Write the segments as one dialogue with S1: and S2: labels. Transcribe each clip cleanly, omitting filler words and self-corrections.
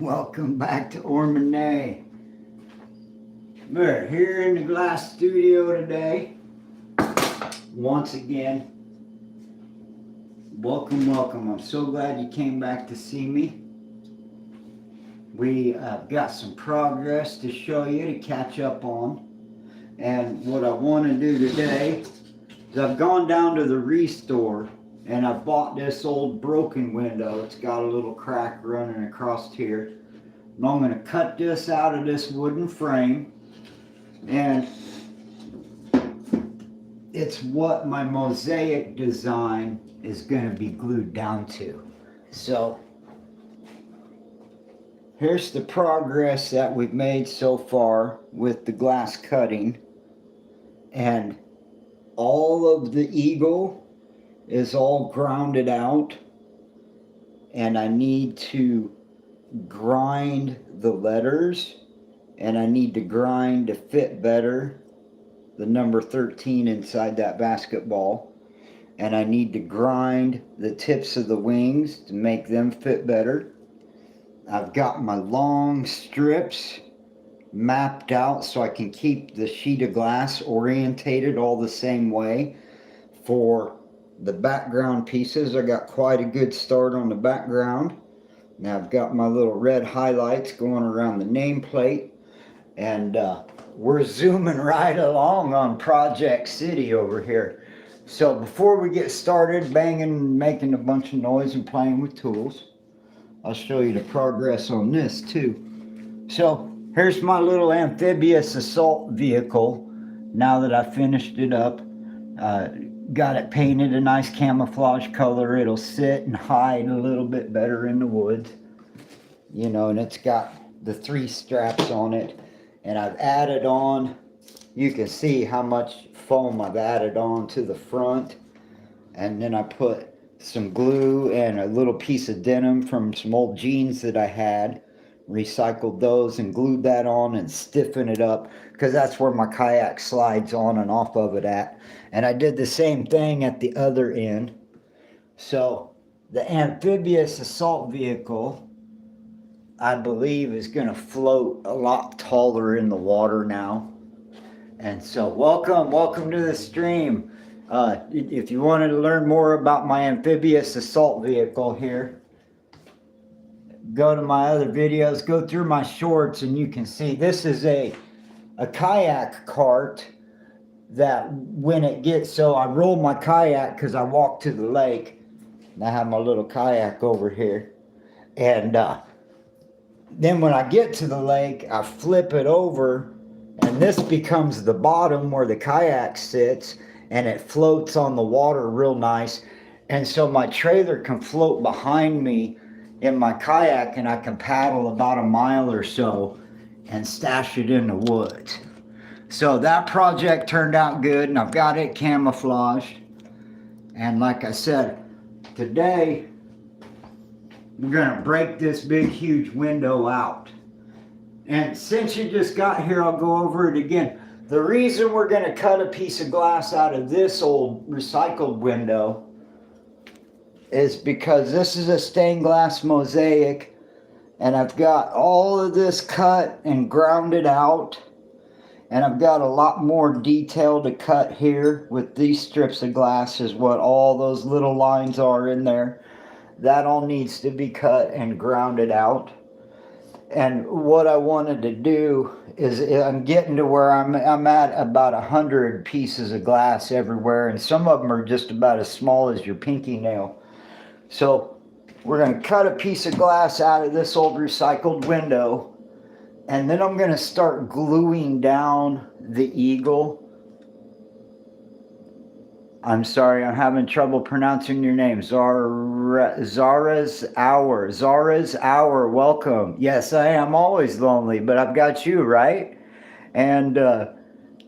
S1: Welcome back to Ormanay. We're here in the glass studio today. Once again, welcome. I'm so glad you came back to see me. We got some progress to show you, to catch up on. And what I want to do today is I've gone down to the restore and I bought this old broken window. It's got a little crack running across here. And I'm going to cut this out of this wooden frame, and it's what my mosaic design is going to be glued down to. So here's the progress that we've made so far with the glass cutting, and all of the eagle is all grounded out, and I need to grind the letters, and I need to grind to fit better the number 13 inside that basketball, and I need to grind the tips of the wings to make them fit better. I've got my long strips mapped out so I can keep the sheet of glass orientated all the same way. For the background pieces, I got quite a good start on the background. Now I've got my little red highlights going around the nameplate, and we're zooming right along on Project City over here. So before we get started banging, making a bunch of noise and playing with tools, I'll show you the progress on this too. So here's my little amphibious assault vehicle. Now that I finished it up, got it painted a nice camouflage color. It'll sit and hide a little bit better in the woods, you know, and it's got the 3 straps on it. And I've added on, you can see how much foam I've added on to the front. And then I put some glue and a little piece of denim from some old jeans that I had, recycled those and glued that on and stiffened it up, because that's where my kayak slides on and off of it at. And I did the same thing at the other end. So the amphibious assault vehicle, I believe, is going to float a lot taller in the water now. And so welcome to the stream. If you wanted to learn more about my amphibious assault vehicle here, go to my other videos, go through my shorts, and you can see this is a kayak cart that when it gets, so I roll my kayak because I walk to the lake, and I have my little kayak over here, and then when I get to the lake, I flip it over, and this becomes the bottom where the kayak sits, and it floats on the water real nice. And so my trailer can float behind me in my kayak, and I can paddle about a mile or so and stash it in the woods. So that project turned out good, and I've got it camouflaged. And like I said, today we're gonna break this big huge window out. And since you just got here, I'll go over it again. The reason we're gonna cut a piece of glass out of this old recycled window is because this is a stained glass mosaic, and I've got all of this cut and grounded out, and I've got a lot more detail to cut here with these strips of glass, is what all those little lines are in there. That all needs to be cut and grounded out. And what I wanted to do is, I'm getting to where I'm at about 100 pieces of glass everywhere, and some of them are just about as small as your pinky nail. So we're going to cut a piece of glass out of this old recycled window, and then I'm going to start gluing down the eagle. I'm sorry, I'm having trouble pronouncing your name. Zara's Hour, welcome. Yes, I am always lonely, but I've got you, right? And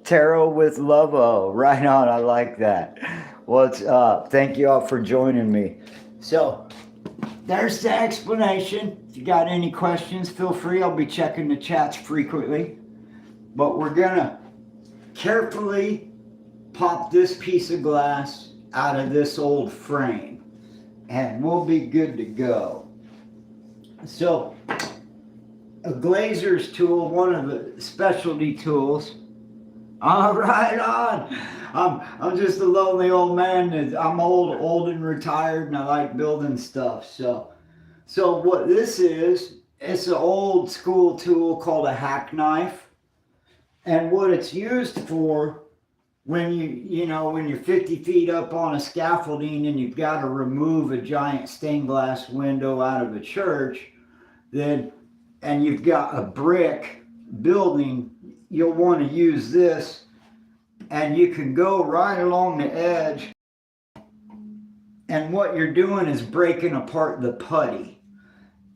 S1: Tarot with Lovo, right on, I like that. What's up? Thank you all for joining me. So, there's the explanation. If you got any questions, feel free. I'll be checking the chats frequently. But we're gonna carefully pop this piece of glass out of this old frame, and we'll be good to go. So a glazer's tool, one of the specialty tools. All right, on. I'm just a lonely old man. I'm old and retired, and I like building stuff. So what this is, it's an old school tool called a hack knife, and what it's used for when when you're 50 feet up on a scaffolding and you've got to remove a giant stained glass window out of a church, then and you've got a brick building, you'll want to use this, and you can go right along the edge, and what you're doing is breaking apart the putty,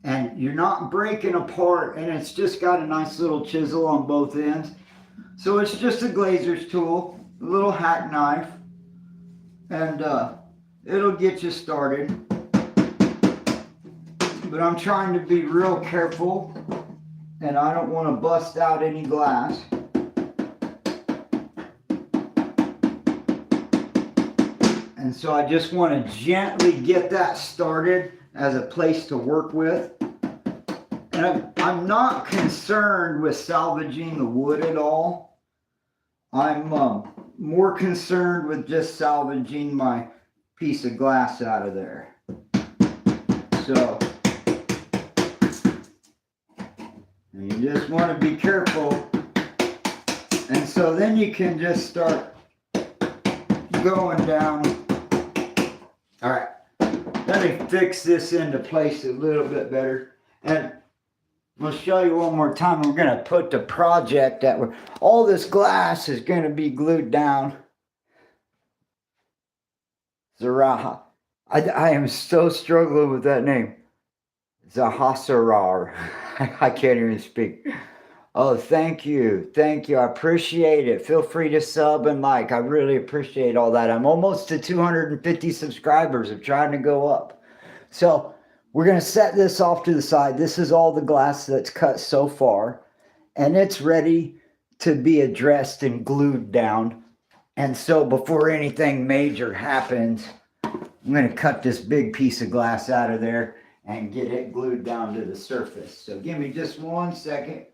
S1: and you're not breaking apart, and it's just got a nice little chisel on both ends. So it's just a glazer's tool, a little hack knife, and it'll get you started. But I'm trying to be real careful, and I don't want to bust out any glass. And so I just want to gently get that started as a place to work with. And I'm not concerned with salvaging the wood at all. I'm more concerned with just salvaging my piece of glass out of there. So you just want to be careful. And so then you can just start going down. All right, let me fix this into place a little bit better. And we'll show you one more time. We're going to put the project that all this glass is going to be glued down. Zaraha. I am so struggling with that name. Zahasarar. I can't even speak. Oh, thank you. Thank you. I appreciate it. Feel free to sub and like. I really appreciate all that. I'm almost to 250 subscribers. I'm trying to go up. So we're going to set this off to the side. This is all the glass that's cut so far. And it's ready to be addressed and glued down. And so before anything major happens, I'm going to cut this big piece of glass out of there and get it glued down to the surface. So give me just 1 second.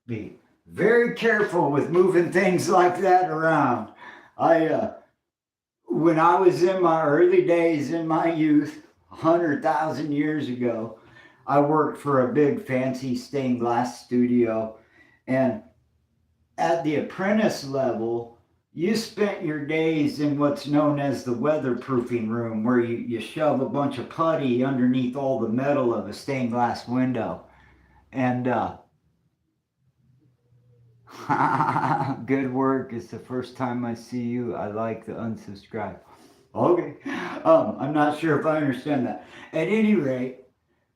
S1: Be very careful with moving things like that around. When I was in my early days, in my youth, 100,000 years ago, I worked for a big fancy stained glass studio, and at the apprentice level, you spent your days in what's known as the weatherproofing room, where you shove a bunch of putty underneath all the metal of a stained glass window. And good work. It's the first time I see you. I like the unsubscribe. Okay. I'm not sure if I understand that. At any rate,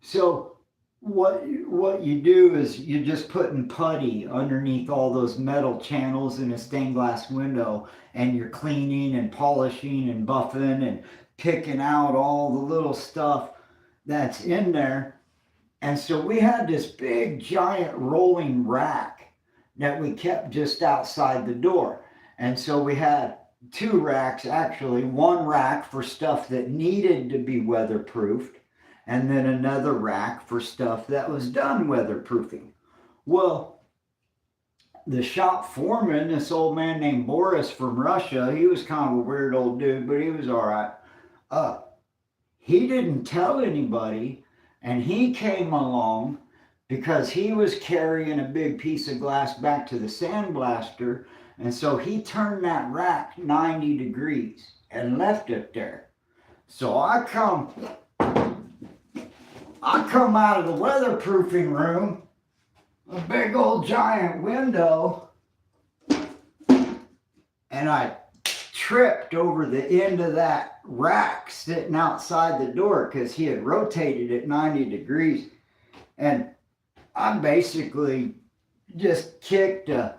S1: so what you do is you're just putting putty underneath all those metal channels in a stained glass window, and you're cleaning and polishing and buffing and picking out all the little stuff that's in there. And so we had this big giant rolling rack that we kept just outside the door. And so we had 2 racks, actually. One rack for stuff that needed to be weatherproofed, and then another rack for stuff that was done weatherproofing. Well, the shop foreman, this old man named Boris from Russia, he was kind of a weird old dude, but he was all right. He didn't tell anybody, and he came along because he was carrying a big piece of glass back to the sandblaster, and so he turned that rack 90 degrees and left it there. So I come out of the weatherproofing room, a big old giant window, and I tripped over the end of that rack sitting outside the door because he had rotated it 90 degrees. And I basically just kicked a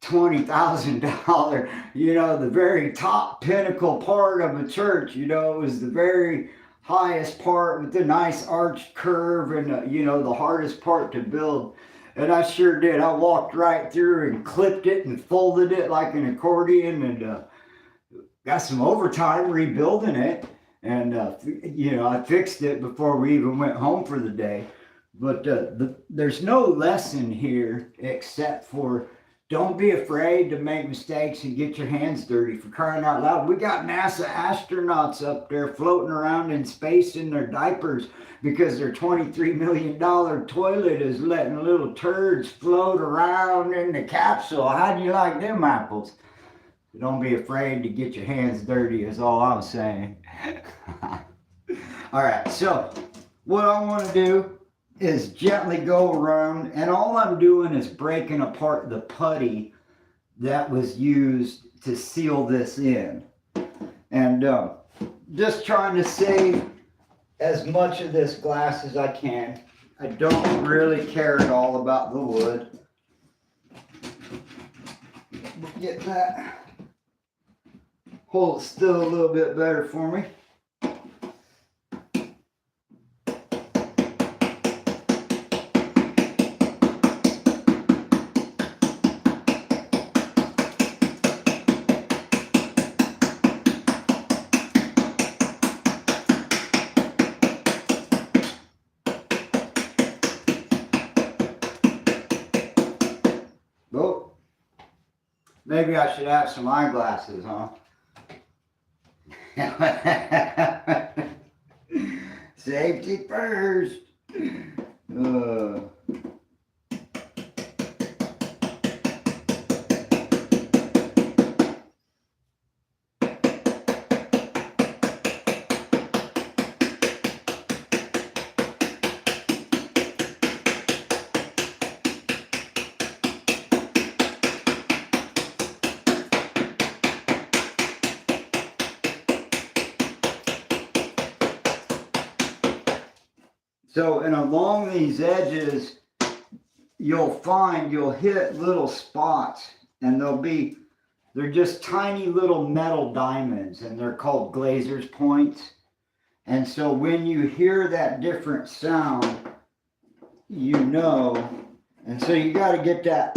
S1: $20,000, the very top pinnacle part of a church. It was the very highest part with the nice arched curve and, the hardest part to build. And I sure did. I walked right through and clipped it and folded it like an accordion, and got some overtime rebuilding it, and you know, I fixed it before we even went home for the day. But there's no lesson here except for don't be afraid to make mistakes and get your hands dirty, for crying out loud. We got NASA astronauts up there floating around in space in their diapers because their $23 million toilet is letting little turds float around in the capsule. How do you like them apples? Don't be afraid to get your hands dirty is all I'm saying. All right, so what I want to do is gently go around, and all I'm doing is breaking apart the putty that was used to seal this in. And just trying to save as much of this glass as I can. I don't really care at all about the wood. Get that. Hold it still a little bit better for me. Oh, maybe I should have some eyeglasses, huh? Safety first. So, and along these edges, you'll hit little spots, and they're just tiny little metal diamonds, and they're called glazer's points. And so when you hear that different sound, you know, and so you got to get that.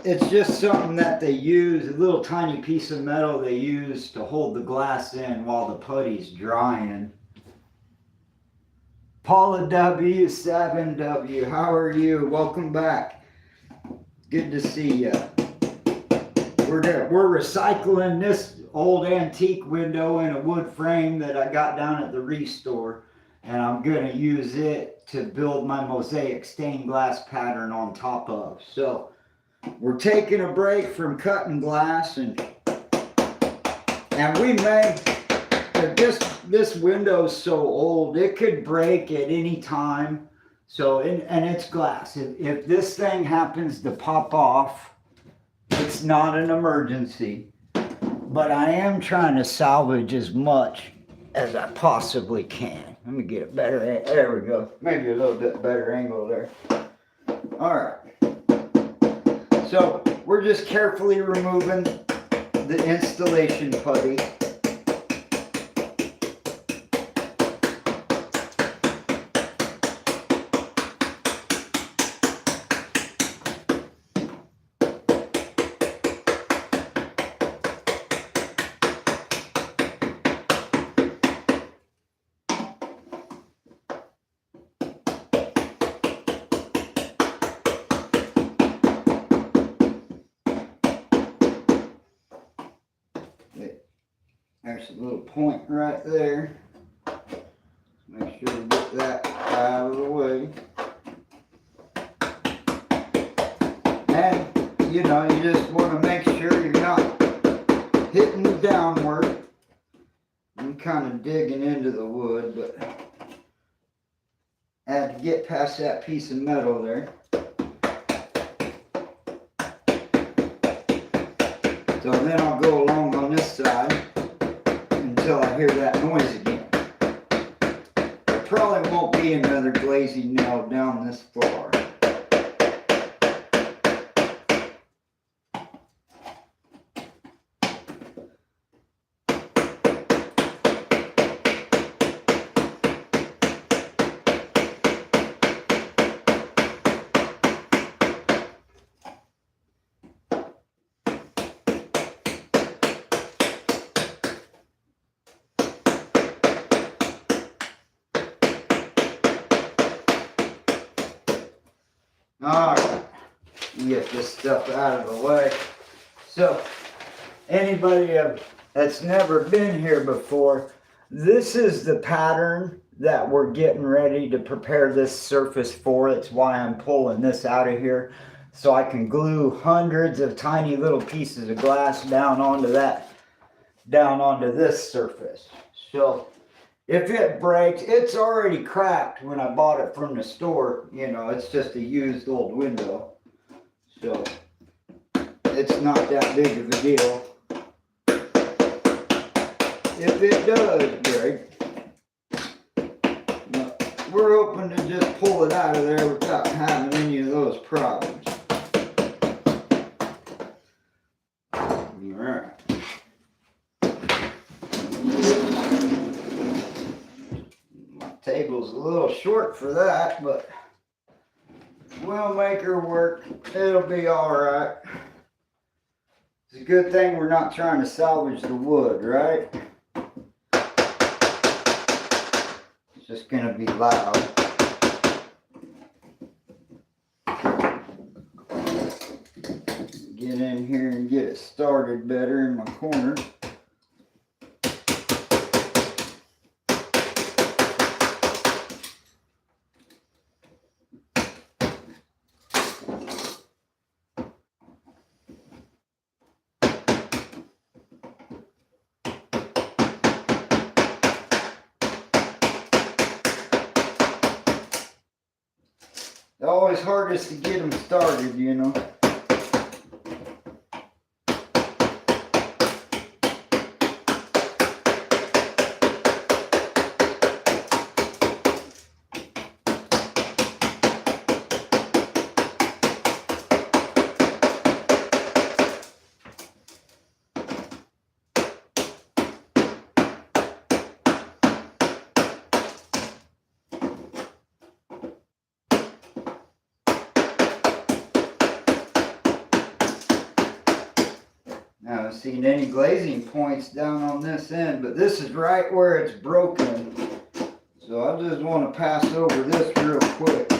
S1: It's just something that they use, a little tiny piece of metal they use to hold the glass in while the putty's drying. Paula W, 7W, how are you? Welcome back. Good to see you. We're recycling this old antique window in a wood frame that I got down at the Restore, and I'm going to use it to build my mosaic stained glass pattern on top of. So we're taking a break from cutting glass, and we may. This window's so old, it could break at any time. So, and it's glass. If this thing happens to pop off, it's not an emergency. But I am trying to salvage as much as I possibly can. Let me get a better, there we go. Maybe a little bit better angle there. All right. So, we're just carefully removing the installation putty. There's a little point right there. Make sure to get that out of the way. And, you know, you just want to make sure you're not hitting downward and kind of digging into the wood, but I had to get past that piece of metal there. So then I'll go along on this side until I hear that noise again. There probably won't be another glazing nail down this far. Alright, get this stuff out of the way. So, anybody that's never been here before, this is the pattern that we're getting ready to prepare this surface for. It's why I'm pulling this out of here, so I can glue hundreds of tiny little pieces of glass down onto this surface. So if it breaks, it's already cracked when I bought it from the store. You know, it's just a used old window, so it's not that big of a deal. If it does break, we're hoping to just pull it out of there without having any of those problems. Alright. My table's a little short for that, but we'll make her work. It'll be alright. It's a good thing we're not trying to salvage the wood, right? It's just gonna be loud. Get in here and get it started better in my corner. It's always hardest to get them started, you know. I haven't seen any glazing points down on this end, but this is right where it's broken. So I just want to pass over this real quick.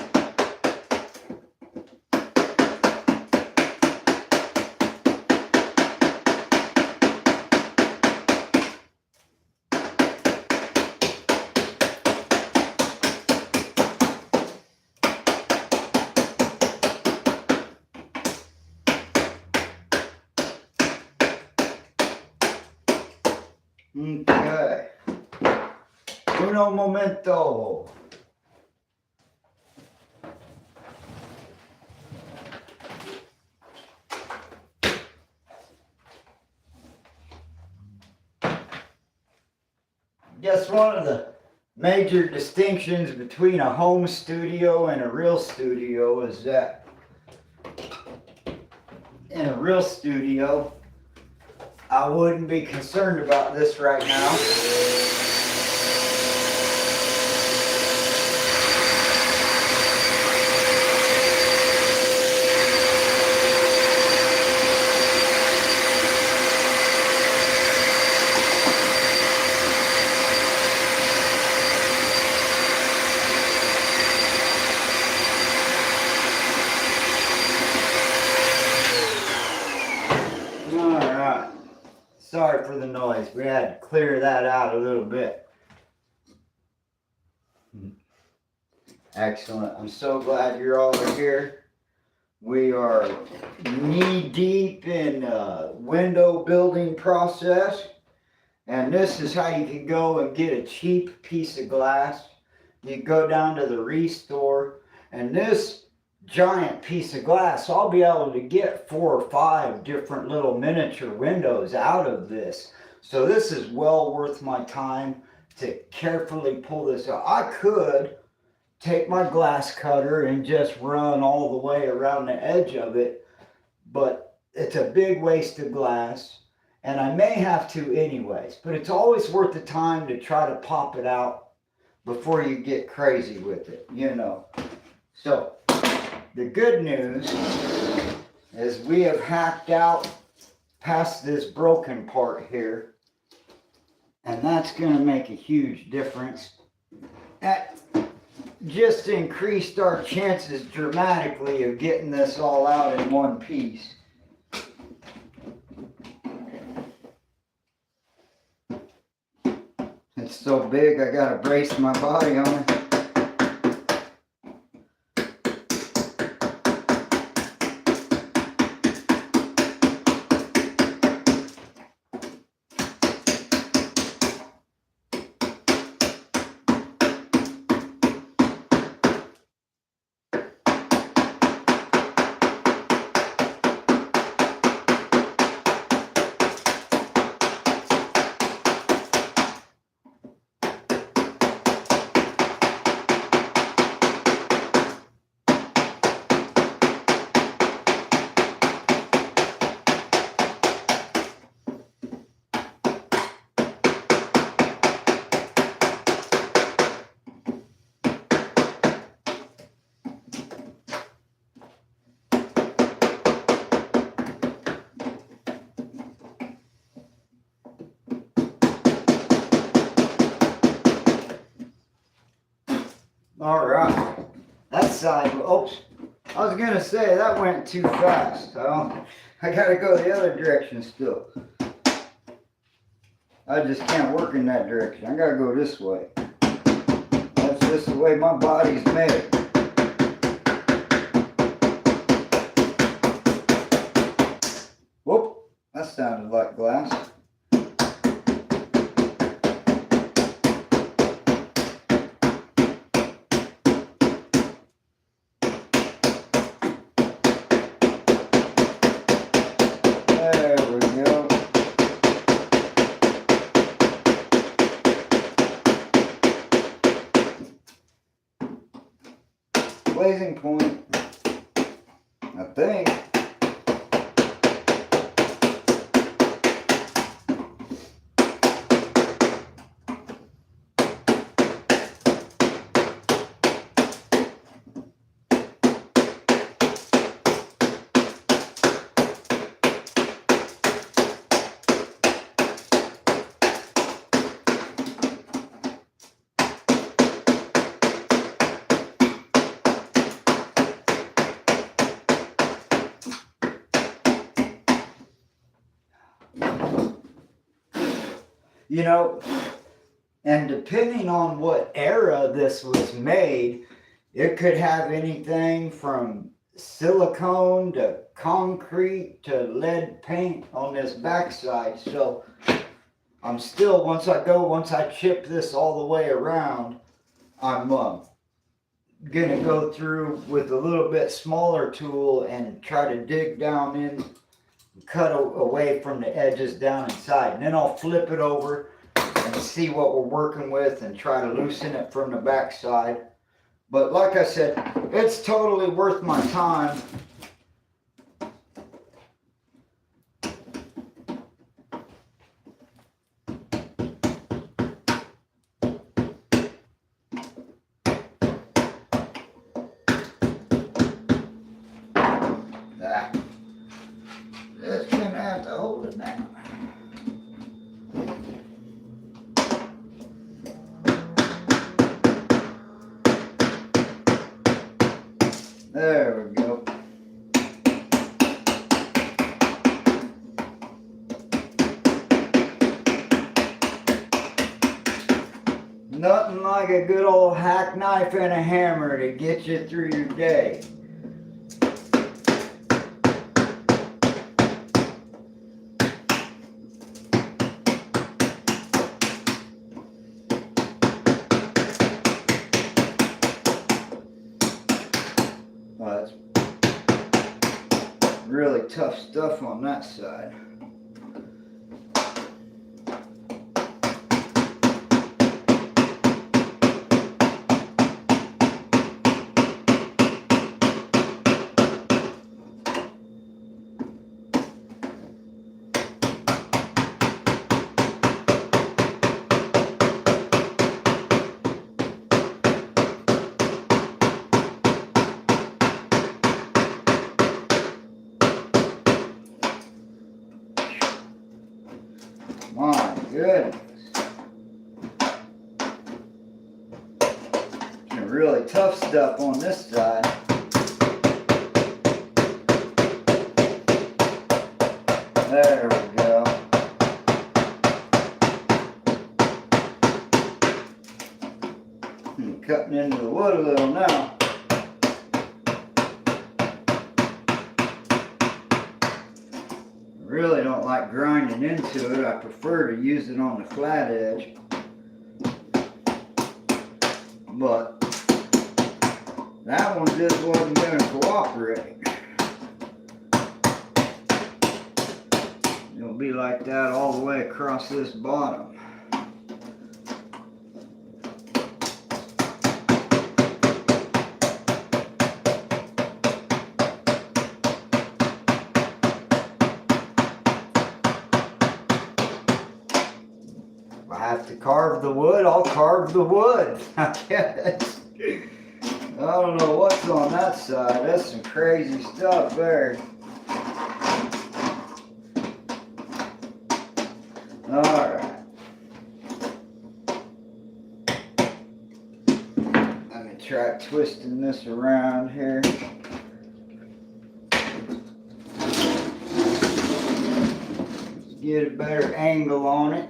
S1: Okay. Uno momento. Guess one of the major distinctions between a home studio and a real studio is that in a real studio, I wouldn't be concerned about this right now. Alright. Sorry for the noise. We had to clear that out a little bit. Excellent. I'm so glad you're all here. We are knee deep in window building process. And this is how you can go and get a cheap piece of glass. You go down to the Restore, and this giant piece of glass, I'll be able to get 4 or 5 different little miniature windows out of this. So this is well worth my time to carefully pull this out. I could take my glass cutter and just run all the way around the edge of it, but it's a big waste of glass, and I may have to anyways, but it's always worth the time to try to pop it out before you get crazy with it, you know. So the good news is we have hacked out past this broken part here, and that's going to make a huge difference. just increased our chances dramatically of getting this all out in one piece. It's so big I gotta brace my body on it. Alright, that side, oops, I was gonna say that went too fast. I gotta go the other direction still. I just can't work in that direction. I gotta go this way. That's just the way my body's made. Whoop, that sounded like glass. Blazing point, I think. You know, and depending on what era this was made, it could have anything from silicone to concrete to lead paint on this backside. So I'm still, once I chip this all the way around, I'm gonna go through with a little bit smaller tool and try to dig down in, cut away from the edges down inside, and then I'll flip it over and see what we're working with and try to loosen it from the back side. But like I said, it's totally worth my time. Just gonna have to hold it down. There we go. Nothing like a good old hack knife and a hammer to get you through your day. That's really tough stuff on that side. My goodness. Can really tough stuff on this side. There we go. I'm cutting into the wood a little now. I really don't like grinding into it. I prefer to use it on the flat edge. But that one just wasn't going to cooperate. It'll be like that all the way across this bottom. If I have to carve the wood, I'll carve the wood, I guess. I don't know what's on that side. That's some crazy stuff there. Alright. Let me try twisting this around here. Get a better angle on it.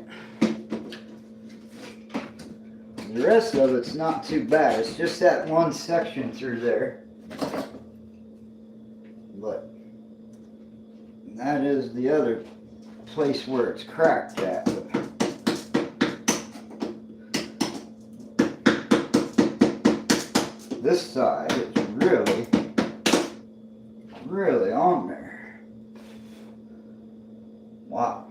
S1: The rest of it's not too bad. It's just that one section through there. But that is the other place where it's cracked at. This side is really on there. Wow.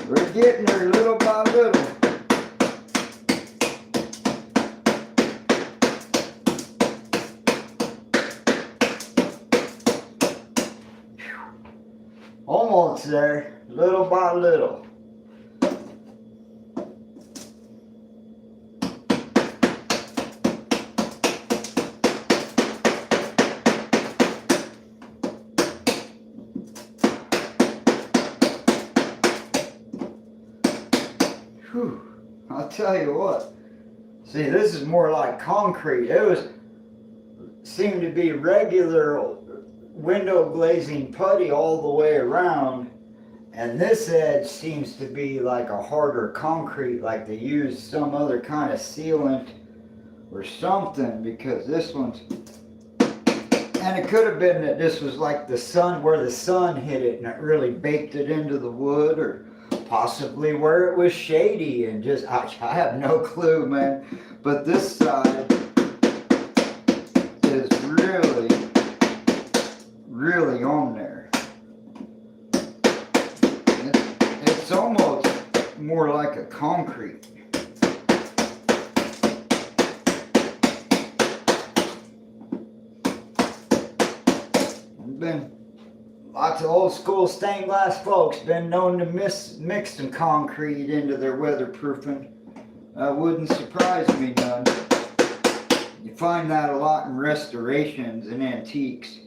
S1: We're getting there little by little. Almost there, little by little. Whew. I'll tell you what. See, this is more like concrete. It seemed to be regular window glazing putty all the way around, and this edge seems to be like a harder concrete, like they used some other kind of sealant or something, because this one's, and it could have been that this was like the sun, where the sun hit it and it really baked it into the wood, or possibly where it was shady and just, I have no clue, man. But this side is really on there. It's almost more like a concrete. Lots of old school stained glass folks been known to mix some concrete into their weatherproofing. Wouldn't surprise me none. You find that a lot in restorations and antiques.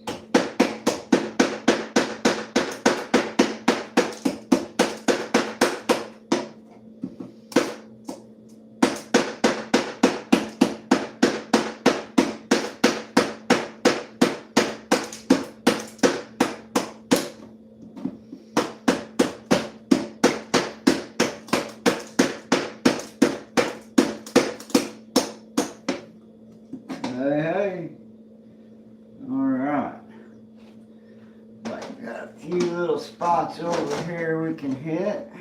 S1: Hey. Alright. Like got a few little spots over here we can hit.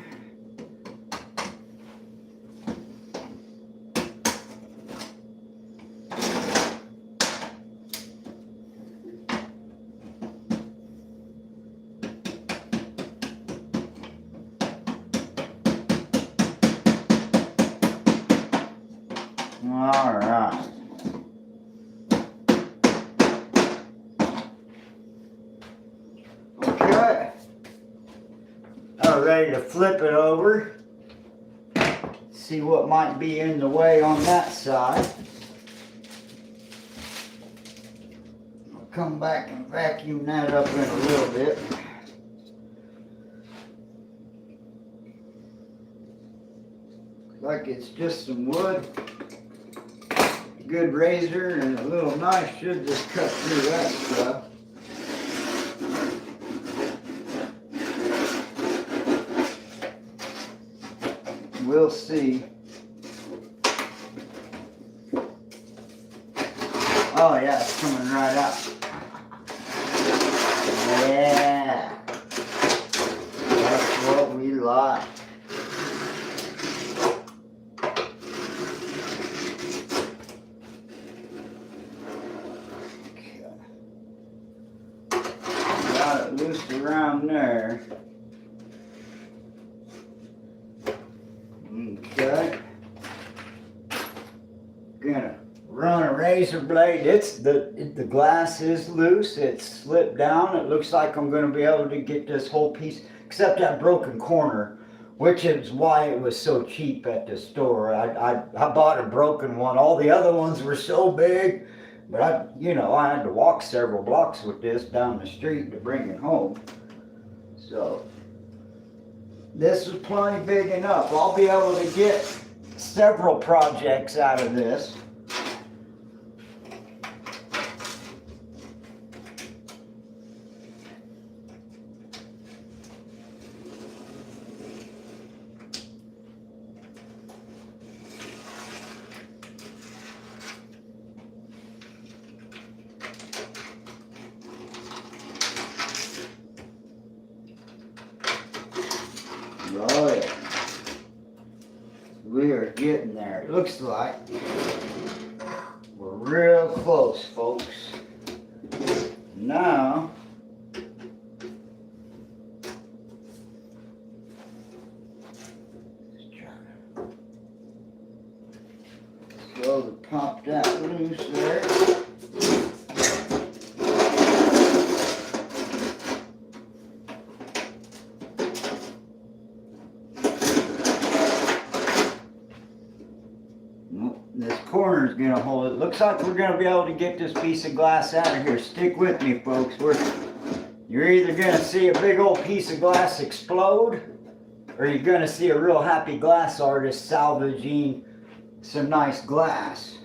S1: All right. Okay. Now we're ready to flip it over. See what might be in the way on that side. I'll come back and vacuum that up in a little bit. Looks like it's just some wood. Good razor and a little knife should just cut through that stuff. We'll see. Oh yeah, it's coming right out. Yeah. That's what we like. Loose around there. Okay. Gonna run a razor blade. The glass is loose. It's slipped down. It looks like I'm gonna be able to get this whole piece, except that broken corner, which is why it was so cheap at the store. I bought a broken one. All the other ones were so big. But I had to walk several blocks with this down the street to bring it home. So, this is plenty big enough. I'll be able to get several projects out of this. Oh yeah, we are getting there. It looks like we're real close, folks. Now, let's try to slowly pop that loose there. This corner is going to hold it. Looks like we're going to be able to get this piece of glass out of here. Stick with me, folks. You're either going to see a big old piece of glass explode, or you're going to see a real happy glass artist salvaging some nice glass.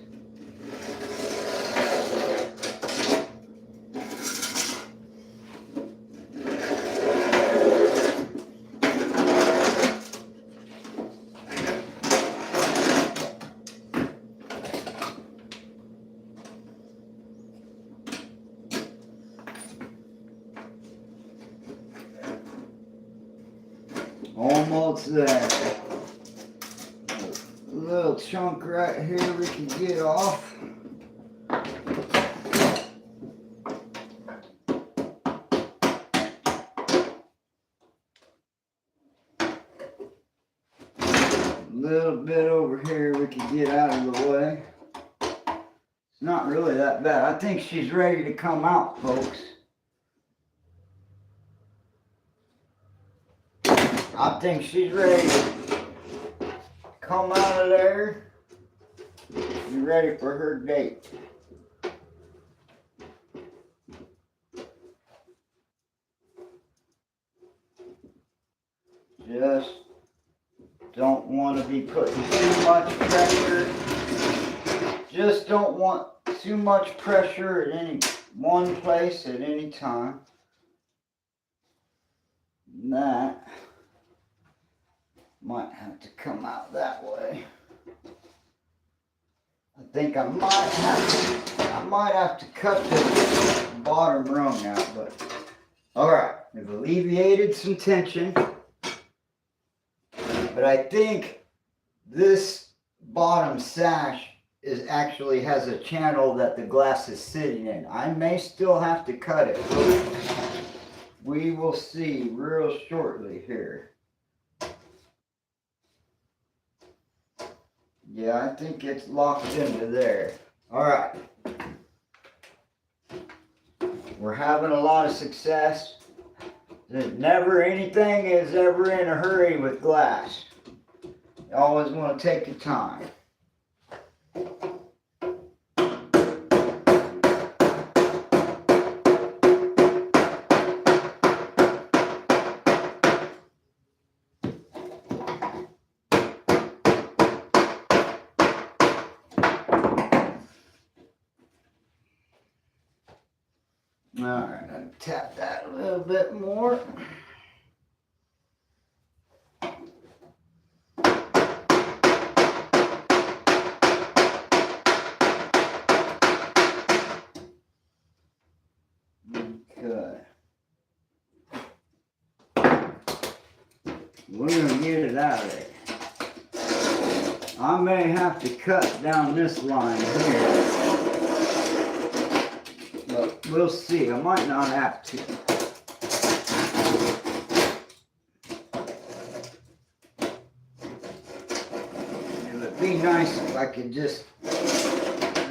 S1: Almost there. A little chunk right here we can get off. A little bit over here we can get out of the way. It's not really that bad. I think she's ready to come out, folks. I think she's ready to come out of there. Be ready for her date. Just don't want to be putting too much pressure. Just don't want too much pressure at any one place at any time. And that might have to come out that way. I think I might have to cut the bottom rung out, but all right. We've alleviated some tension. But I think this bottom sash actually has a channel that the glass is sitting in. I may still have to cut it. We will see real shortly here. Yeah, I think it's locked into there. All right. We're having a lot of success. Anything is ever in a hurry with glass. You always want to take your time. Alright, I'll tap that a little bit more. Okay. We're going to get it out of there. I may have to cut down this line here. But we'll see. I might not have to. It would be nice if I could just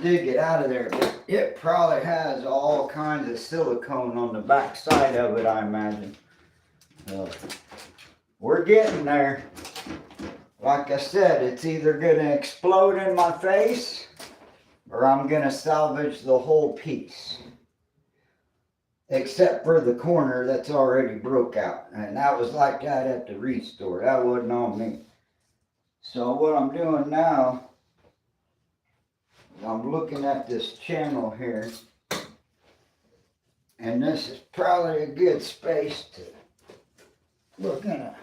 S1: dig it out of there. But it probably has all kinds of silicone on the back side of it, I imagine. We're getting there. Like I said, it's either going to explode in my face or I'm going to salvage the whole piece. Except for the corner that's already broke out. And that was like that at the restore. That wasn't on me. So what I'm doing now, I'm looking at this channel here. And this is probably a good space to look at.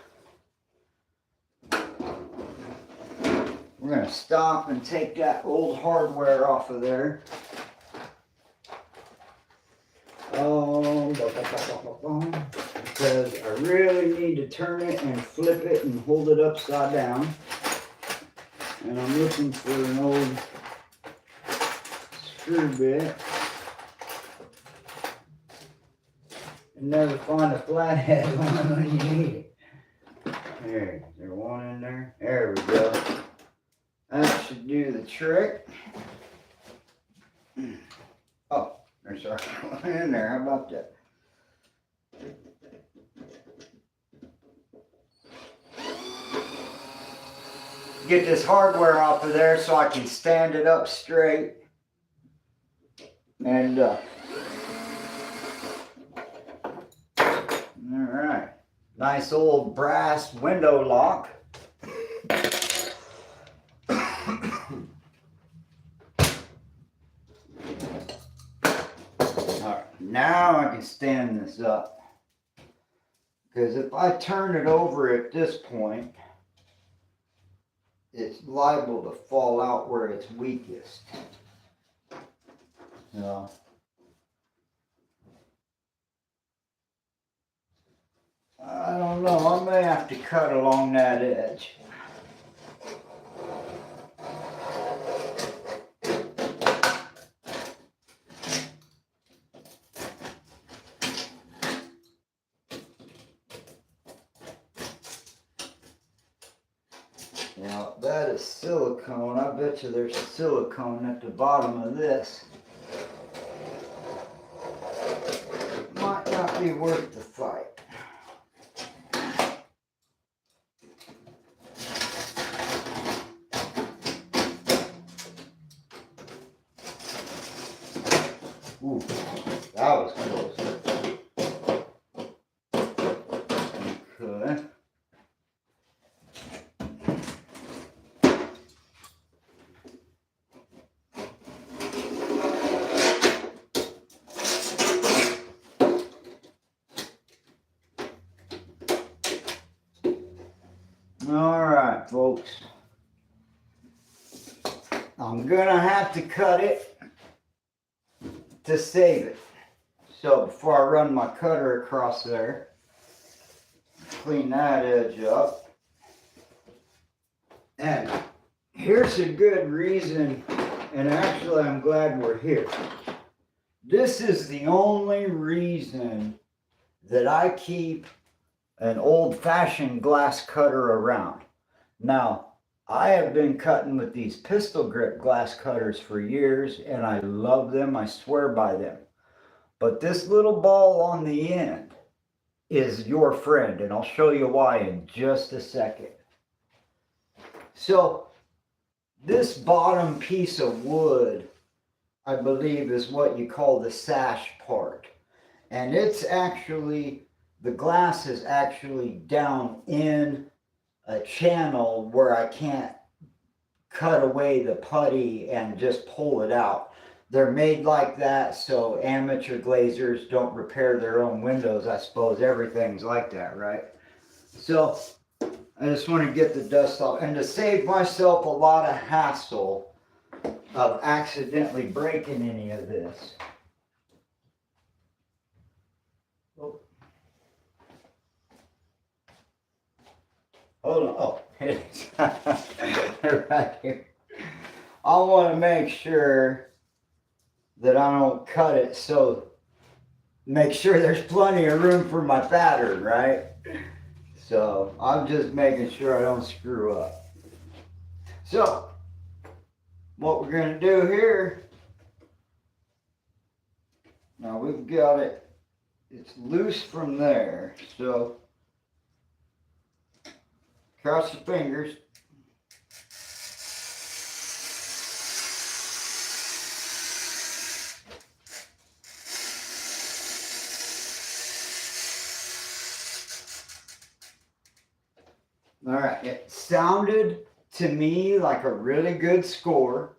S1: We're going to stop and take that old hardware off of there. Because I really need to turn it and flip it and hold it upside down. And I'm looking for an old screw bit. And never find a flathead one when you need it. There, is there one in there? There we go. That should do the trick. Oh, there's our one in there. How about that? Get this hardware off of there so I can stand it up straight. And alright. Nice old brass window lock. Alright, now I can stand this up. Because if I turn it over at this point, it's liable to fall out where it's weakest. So, I don't know, I may have to cut along that edge. Now that is silicone. I bet you there's silicone at the bottom of this. Might not be worth the fight. Ooh, that was close. Okay. Alright, folks. I'm gonna have to cut it to save it. So before I run my cutter across there, clean that edge up. And here's a good reason, and actually I'm glad we're here. This is the only reason that I keep an old-fashioned glass cutter around. Now, I have been cutting with these pistol grip glass cutters for years, and I love them. I swear by them. But this little ball on the end is your friend, and I'll show you why in just a second. So, this bottom piece of wood, I believe, is what you call the sash part. And it's actually, the glass is actually down in a channel where I can't cut away the putty and just pull it out. They're made like that so amateur glazers don't repair their own windows. I suppose everything's like that, right? So I just want to get the dust off, and to save myself a lot of hassle of accidentally breaking any of this. Oh. Hold on. Oh, it's right here. I want to make sure that I don't cut it, so make sure there's plenty of room for my pattern, right? So I'm just making sure I don't screw up. So what we're going to do here, now we've got it, it's loose from there, so cross your fingers. All right, it sounded to me like a really good score.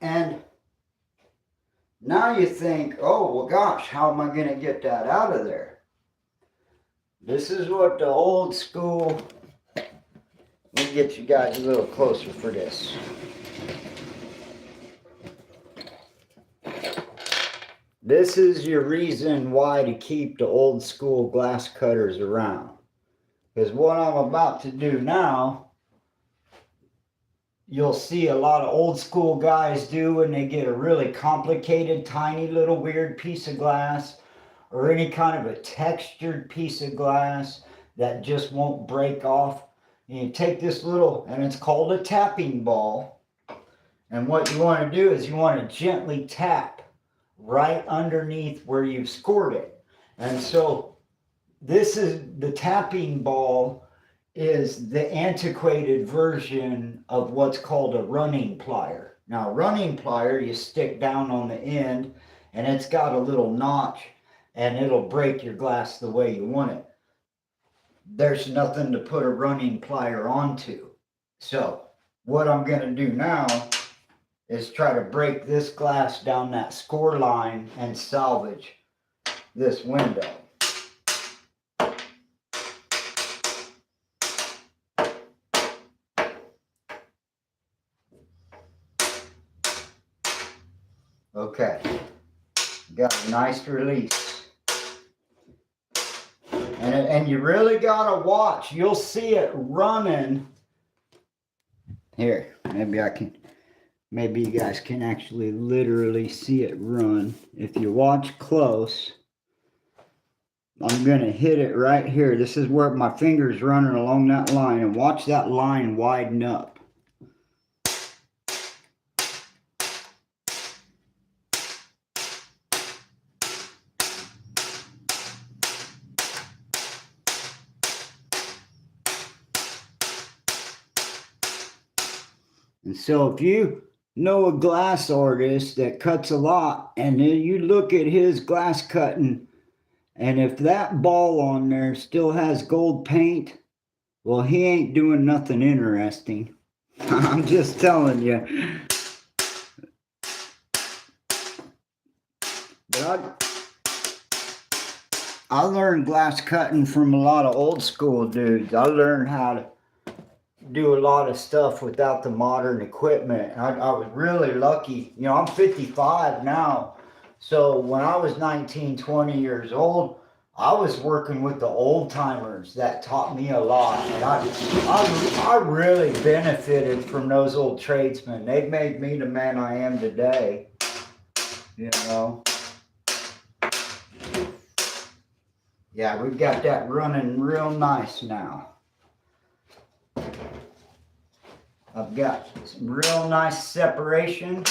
S1: And now you think, oh, well, gosh, how am I going to get that out of there? This is what the old school, let me get you guys a little closer for this. This is your reason why to keep the old school glass cutters around. Because what I'm about to do now, you'll see a lot of old school guys do when they get a really complicated, tiny little weird piece of glass, or any kind of a textured piece of glass that just won't break off. And you take this little, and it's called a tapping ball. And what you want to do is you want to gently tap right underneath where you've scored it. And so this is the tapping ball, is the antiquated version of what's called a running plier. Now, a running plier, you stick down on the end, and it's got a little notch, and it'll break your glass the way you want it. There's nothing to put a running plier onto. So what I'm going to do now is try to break this glass down that score line and salvage this window. Okay, got a nice release. And you really gotta watch. You'll see it running. Here, maybe you guys can actually literally see it run. If you watch close, I'm gonna hit it right here. This is where my finger's running along that line, and watch that line widen up. And so if you know a glass artist that cuts a lot, and then you look at his glass cutting, and if that ball on there still has gold paint, well, he ain't doing nothing interesting. I'm just telling you. But I learned glass cutting from a lot of old school dudes. I learned how to do a lot of stuff without the modern equipment. I was really lucky. You know, I'm 55 now. So when I was 19, 20 years old, I was working with the old timers that taught me a lot, and I really benefited from those old tradesmen. They made me the man I am today, you know. Yeah, we've got that running real nice now. I've got some real nice separation.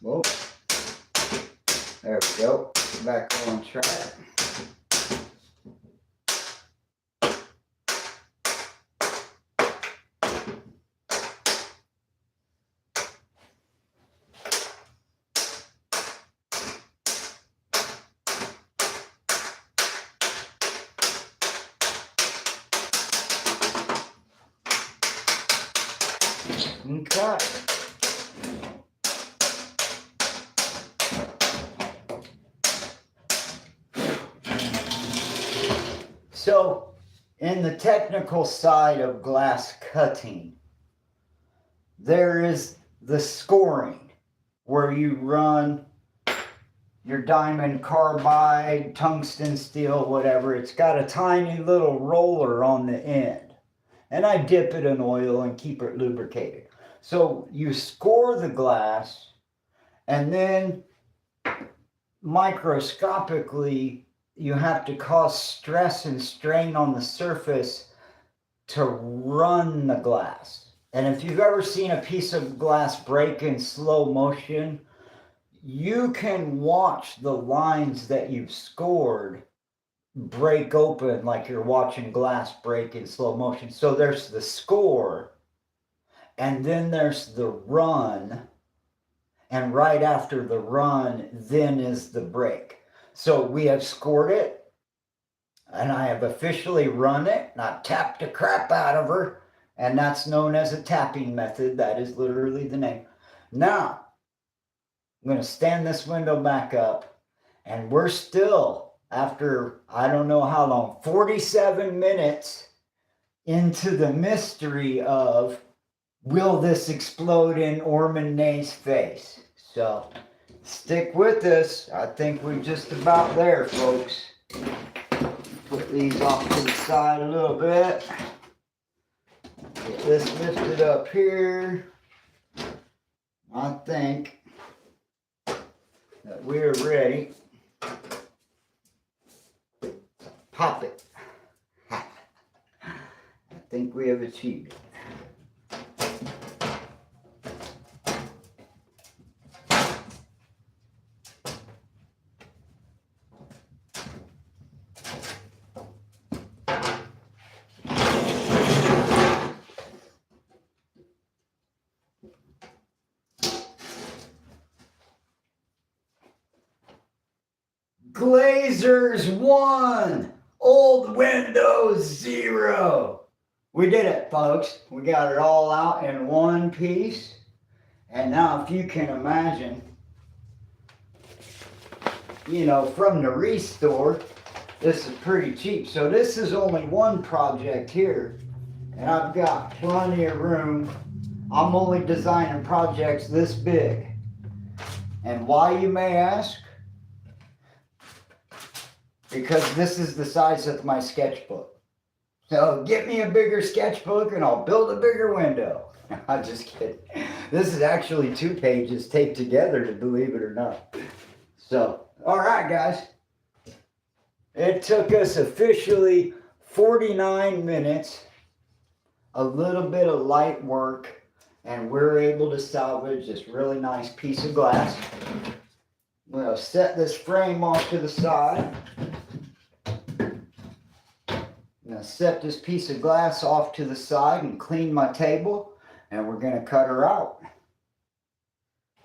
S1: Whoa. There we go. Get back on track. Okay. So, in the technical side of glass cutting, there is the scoring, where you run your diamond carbide, tungsten steel, whatever. It's got a tiny little roller on the end. And I dip it in oil and keep it lubricated. So you score the glass, and then microscopically you have to cause stress and strain on the surface to run the glass. And if you've ever seen a piece of glass break in slow motion, you can watch the lines that you've scored break open like you're watching glass break in slow motion. So there's the score, and then there's the run, and right after the run, then is the break. So we have scored it, and I have officially run it, and I've tapped the crap out of her, and that's known as a tapping method. That is literally the name. Now, I'm going to stand this window back up, and we're still, after I don't know how long, 47 minutes into the mystery of, will this explode in Ormanay's face? So stick with us. I think we're just about there, folks. Put these off to the side a little bit. Get this lifted up here. I think that we're ready. Pop it. I think we have achieved it. Glazers 1, old Windows 0. We did it, folks. We got it all out in one piece. And now if you can imagine, you know, from the restore, this is pretty cheap. So this is only one project here. And I've got plenty of room. I'm only designing projects this big. And why, you may ask? Because this is the size of my sketchbook. So get me a bigger sketchbook and I'll build a bigger window. I'm just kidding. This is actually 2 pages taped together, to believe it or not. So, all right, guys. It took us officially 49 minutes, a little bit of light work, and we're able to salvage this really nice piece of glass. We'll set this frame off to the side. I'm going to set this piece of glass off to the side and clean my table, and we're going to cut her out.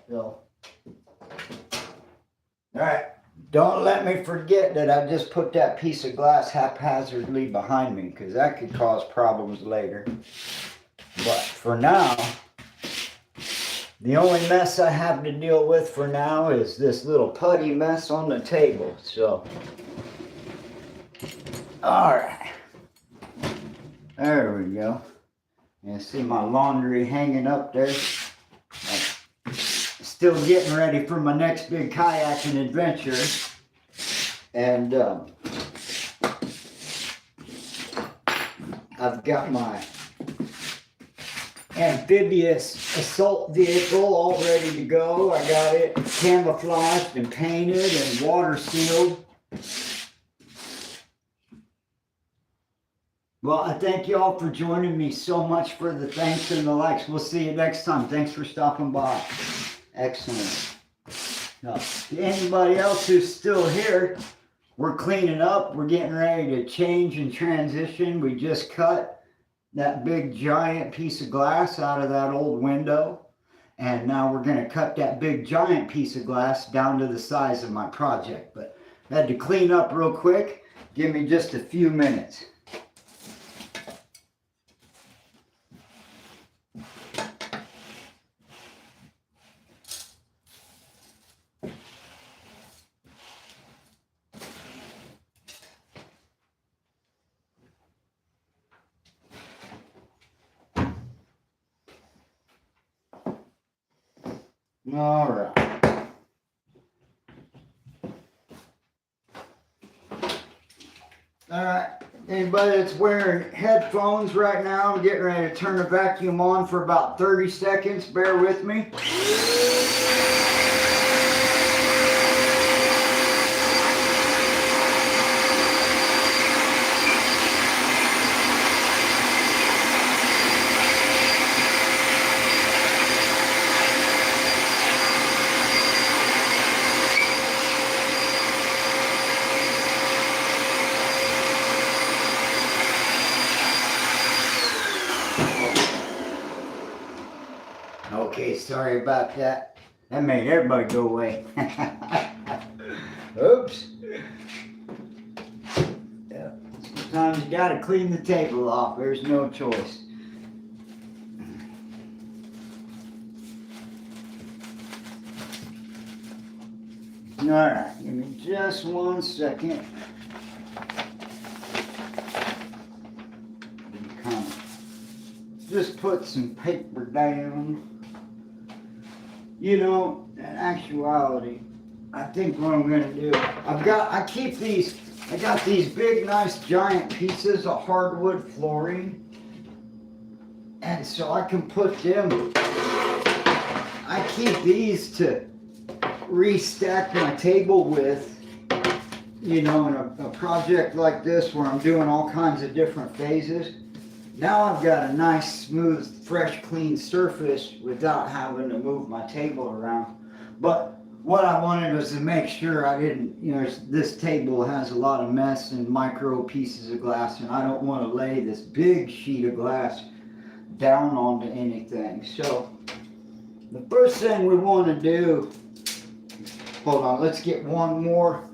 S1: So, all right, don't let me forget that I just put that piece of glass haphazardly behind me, because that could cause problems later. But for now, The only mess I have to deal with for now is this little putty mess on the table. So, all right, there we go. You see my laundry hanging up there. I'm still getting ready for my next big kayaking adventure. And I've got my amphibious assault vehicle all ready to go. I got it camouflaged and painted and water sealed. Well, I thank you all for joining me so much for the thanks and the likes. We'll see you next time. Thanks for stopping by. Excellent. Now, to anybody else who's still here, we're cleaning up. We're getting ready to change and transition. We just cut that big giant piece of glass out of that old window. And now we're going to cut that big giant piece of glass down to the size of my project. But I had to clean up real quick. Give me just a few minutes. All right. All right. Anybody that's wearing headphones right now, I'm getting ready to turn the vacuum on for about 30 seconds. Bear with me. Okay, sorry about that. That made everybody go away. Oops. Yeah. Sometimes you gotta clean the table off. There's no choice. Alright, give me just 1 second. Just put some paper down. You know, in actuality, I think what I'm gonna do, I got these big, nice, giant pieces of hardwood flooring. And so I can put them, I keep these to restack my table with, you know, in a project like this where I'm doing all kinds of different phases. Now I've got a nice, smooth, fresh, clean surface without having to move my table around. But what I wanted was to make sure I didn't, you know, this table has a lot of mess and micro pieces of glass, and I don't want to lay this big sheet of glass down onto anything. So the first thing we want to do, hold on, let's get one more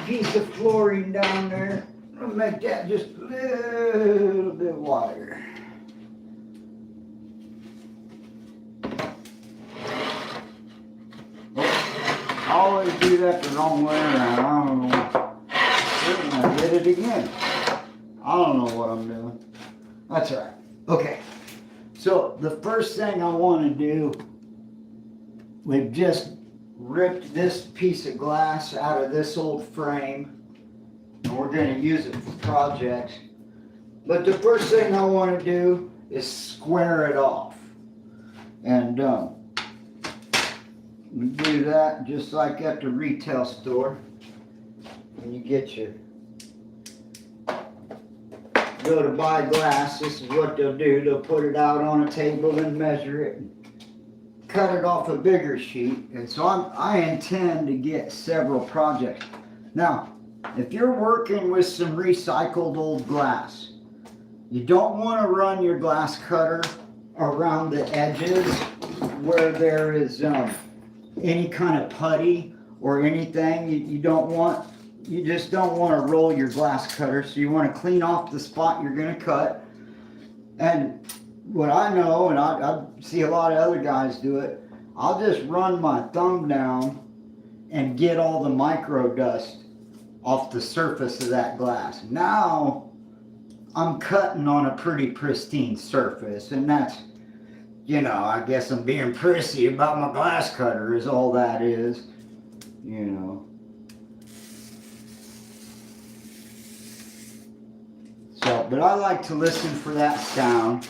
S1: piece of flooring down there. I'll make that just a little bit wider. I always do that the wrong way around. I don't know. I did it again. I don't know what I'm doing. That's all right. Okay. So the first thing I want to do, we've just ripped this piece of glass out of this old frame. And we're going to use it for projects. But the first thing I want to do is square it off. And we do that just like at the retail store. When you go to buy glass, this is what they'll do. They'll put it out on a table and measure it. And cut it off a bigger sheet. And so I intend to get several projects. Now, if you're working with some recycled old glass, you don't want to run your glass cutter around the edges where there is any kind of putty or anything. You just don't want to roll your glass cutter. So you want to clean off the spot you're going to cut. And what I know, and I see a lot of other guys do it, I'll just run my thumb down and get all the micro dust off the surface of that glass. Now I'm cutting on a pretty pristine surface, and that's, you know, I guess I'm being prissy about my glass cutter is all that is, you know. So, but I like to listen for that sound,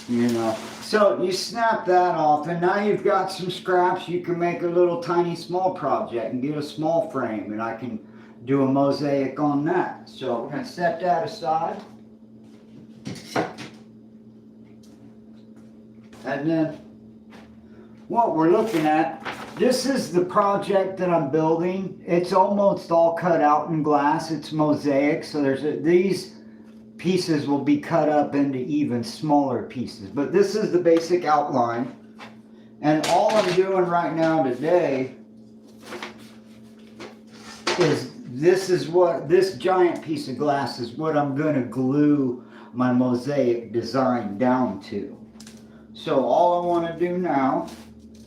S1: you know. So you snap that off, and now you've got some scraps. You can make a little tiny small project and get a small frame, and I can do a mosaic on that. So we're going to set that aside. And then what we're looking at, this is the project that I'm building. It's almost all cut out in glass. It's mosaic, so these pieces will be cut up into even smaller pieces. But this is the basic outline. And all I'm doing right now today is this giant piece of glass is what I'm going to glue my mosaic design down to. So all I want to do now,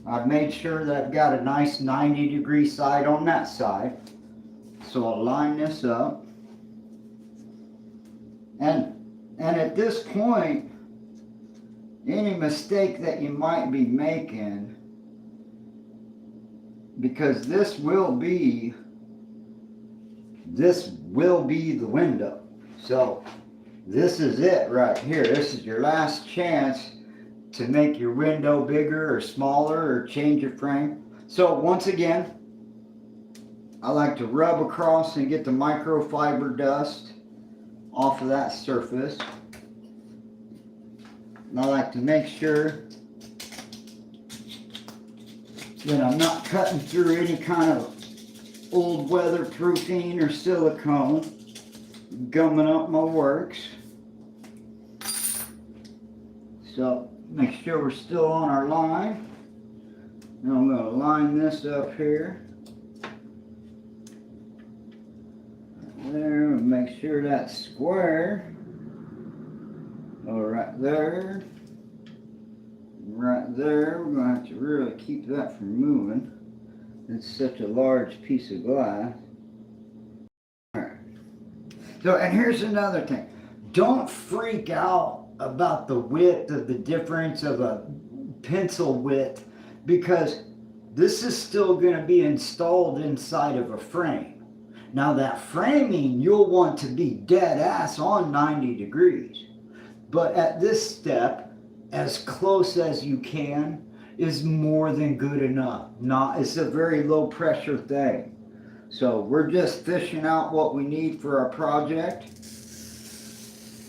S1: I've made sure that I've got a nice 90-degree side on that side. So I'll line this up. And at this point, any mistake that you might be making, because this will be the window. So this is it right here. This is your last chance to make your window bigger or smaller or change your frame. So once again, I like to rub across and get the microfiber dust off of that surface. And I like to make sure that I'm not cutting through any kind of old weatherproofing or silicone, gumming up my works. So make sure we're still on our line. Now I'm going to line this up here. There, make sure that's square. Oh, right there. Right there. We're going to have to really keep that from moving. It's such a large piece of glass. Alright. So, and here's another thing. Don't freak out about the width of the difference of a pencil width, because this is still going to be installed inside of a frame. Now that framing, you'll want to be dead ass on 90 degrees. But at this step, as close as you can is more than good enough. It's a very low pressure thing. So we're just fishing out what we need for our project,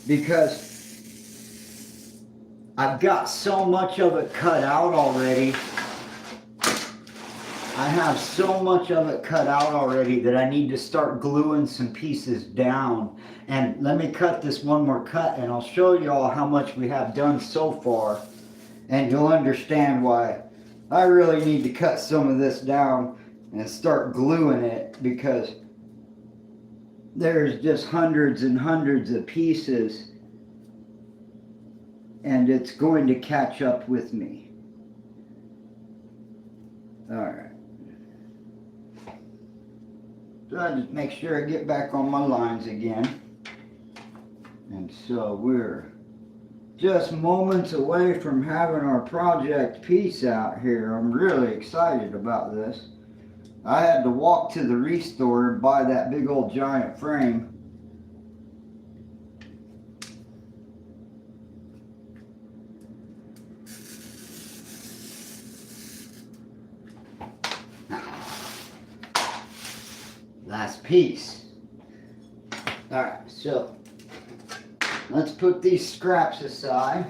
S1: because I've got so much of it cut out already. I have so much of it cut out already that I need to start gluing some pieces down. And let me cut this one more cut, and I'll show you all how much we have done so far. And you'll understand why I really need to cut some of this down and start gluing it, because there's just hundreds and hundreds of pieces, and it's going to catch up with me. Alright. So I just make sure I get back on my lines again. And so we're just moments away from having our project piece out here. I'm really excited about this. I had to walk to the ReStore and buy that big old giant frame. Last piece. Alright, so let's put these scraps aside.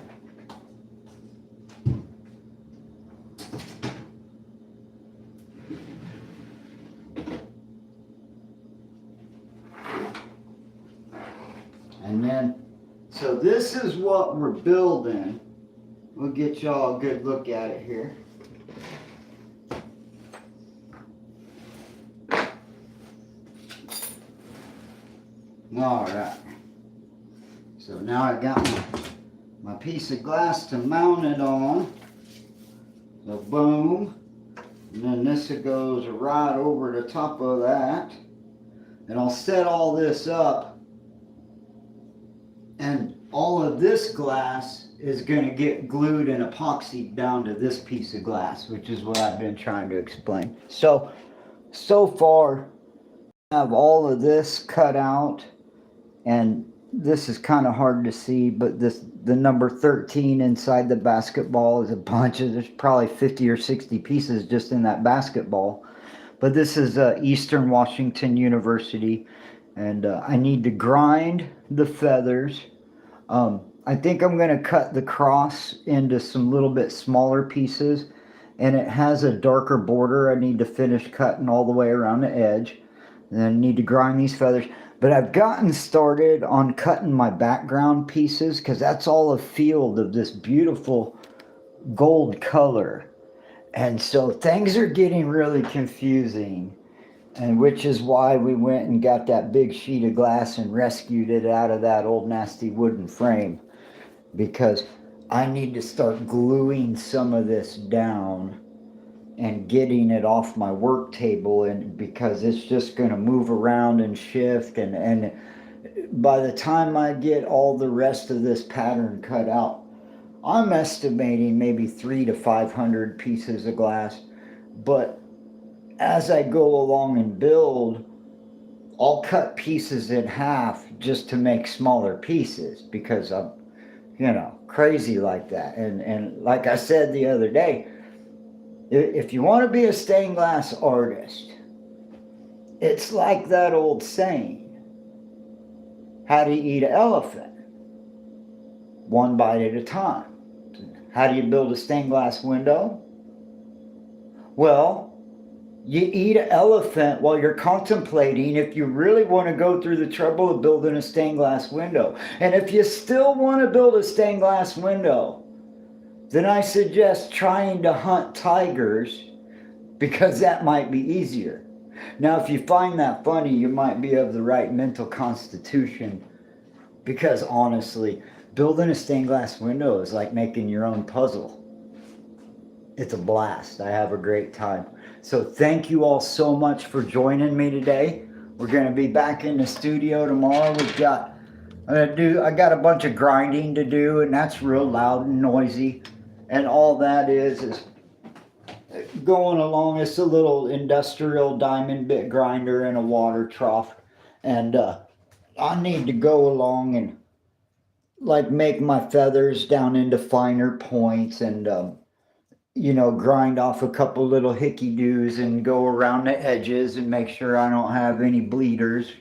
S1: And then, so this is what we're building. We'll get y'all a good look at it here. All right. So now I got my piece of glass to mount it on. So boom. And then this goes right over the top of that. And I'll set all this up. And all of this glass is going to get glued and epoxied down to this piece of glass, which is what I've been trying to explain. So far, I have all of this cut out, and this is kind of hard to see, but the number 13 inside the basketball is a bunch of, there's probably 50 or 60 pieces just in that basketball. But this is Eastern Washington University, and I need to grind the feathers. I think I'm going to cut the cross into some little bit smaller pieces, and it has a darker border. I need to finish cutting all the way around the edge. And then I need to grind these feathers. But I've gotten started on cutting my background pieces because that's all a field of this beautiful gold color. And so things are getting really confusing, and which is why we went and got that big sheet of glass and rescued it out of that old nasty wooden frame, because I need to start gluing some of this down and getting it off my work table, and because it's just going to move around and shift, and by the time I get all the rest of this pattern cut out, I'm estimating maybe 300 to 500 pieces of glass. But as I go along and build, I'll cut pieces in half just to make smaller pieces, because I'm, crazy like that. And like I said the other day, if you want to be a stained glass artist, it's like that old saying, how do you eat an elephant? One bite at a time. How do you build a stained glass window? Well, you eat an elephant while you're contemplating if you really want to go through the trouble of building a stained glass window. And if you still want to build a stained glass window, then I suggest trying to hunt tigers, because that might be easier. Now, if you find that funny, you might be of the right mental constitution, because honestly, building a stained glass window is like making your own puzzle. It's a blast. I have a great time. So thank you all so much for joining me today. We're going to be back in the studio tomorrow. I got a bunch of grinding to do, and that's real loud and noisy. And all that is going along. It's a little industrial diamond bit grinder and a water trough. And I need to go along and make my feathers down into finer points, and grind off a couple little hickey-doos and go around the edges and make sure I don't have any bleeders,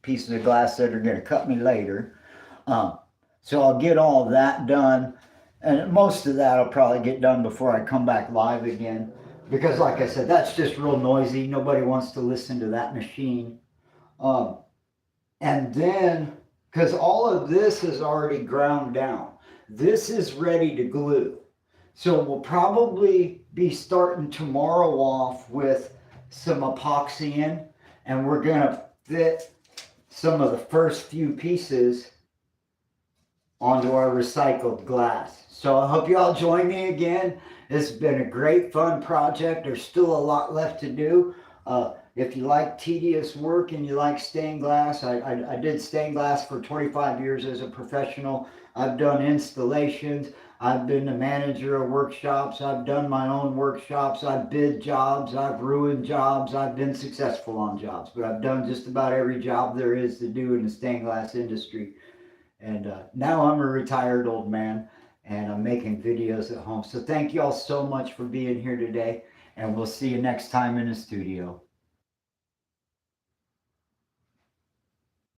S1: pieces of glass that are going to cut me later. So I'll get all that done, and most of that I'll probably get done before I come back live again, because like I said, that's just real noisy. Nobody wants to listen to that machine. And then, because all of this is already ground down, this is ready to glue. So we'll probably be starting tomorrow off with some epoxy in, and we're going to fit some of the first few pieces onto our recycled glass. So I hope you all join me again. It's been a great fun project. There's still a lot left to do. If you like tedious work and you like stained glass, I did stained glass for 25 years as a professional. I've done installations. I've been the manager of workshops. I've done my own workshops. I've bid jobs. I've ruined jobs. I've been successful on jobs. But I've done just about every job there is to do in the stained glass industry. And now I'm a retired old man, and I'm making videos at home. So thank you all so much for being here today, and we'll see you next time in the studio.